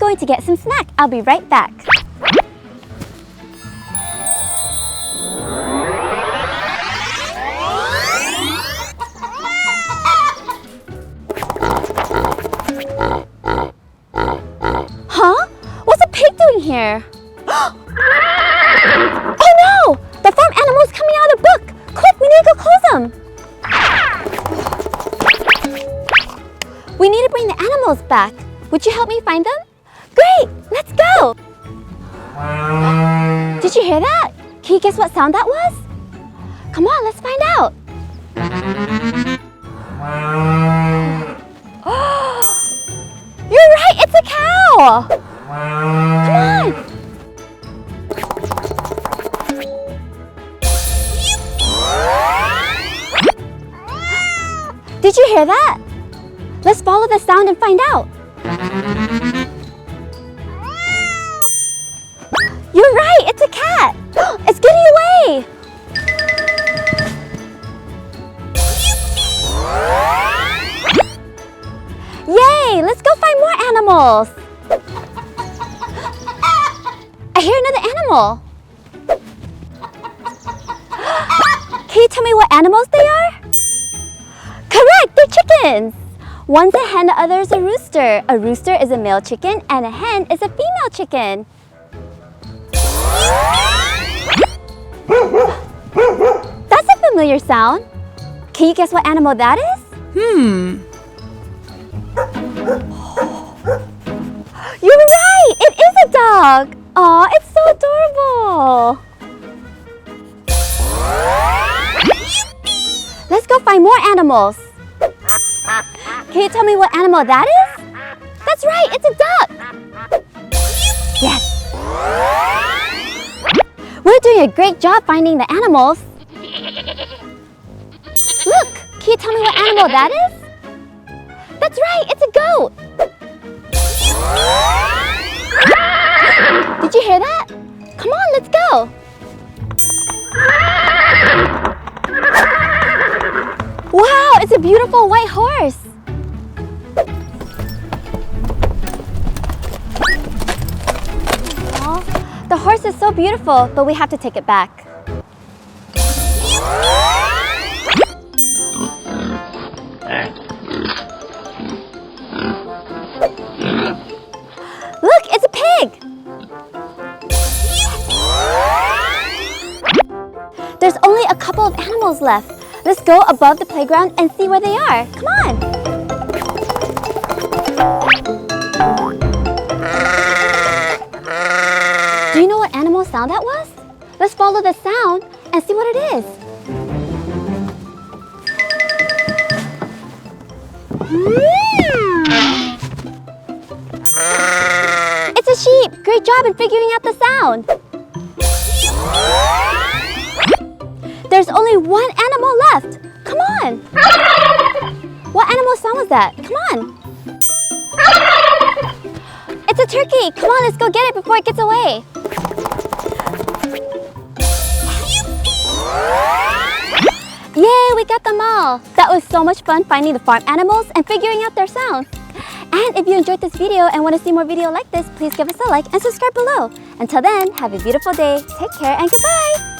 going to get some snack. I'll be right back. Huh? What's a pig doing here? Oh no! The farm animal's coming out of the book! Quick, we need to go close them! We need to bring the animals back. Would you help me find them? Great! Let's go! Did you hear that? Can you guess what sound that was? Come on, let's find out! You're right, it's a cow! Come on! Did you hear that? Let's follow the sound and find out. You're right, it's a cat! It's getting away! Yay! Let's go find more animals! I hear another animal! Can you tell me what animals they are? Correct! They're chickens! One's a hen, the other is a rooster. A rooster is a male chicken and a hen is a female chicken. That's a familiar sound. Can you guess what animal that is? You're right! It is a dog! Aw, it's so adorable! Let's go find more animals. Can you tell me what animal that is? That's right, it's a duck! Yes! We're doing a great job finding the animals. Look, can you tell me what animal that is? That's right, it's a goat! Did you hear that? Come on, let's go! Wow, it's a beautiful white horse! Aww, the horse is so beautiful, but we have to take it back. Look, it's a pig! There's only a couple of animals left. Let's go above the playground and see where they are. Come on! Do you know what animal sound that was? Let's follow the sound and see what it is. It's a sheep! Great job in figuring out the sound! There's only one animal left! Come on! What animal sound was that? Come on! It's a turkey! Come on, let's go get it before it gets away! Yay, we got them all! That was so much fun finding the farm animals and figuring out their sounds. And if you enjoyed this video and want to see more videos like this, please give us a like and subscribe below. Until then, have a beautiful day, take care, and goodbye!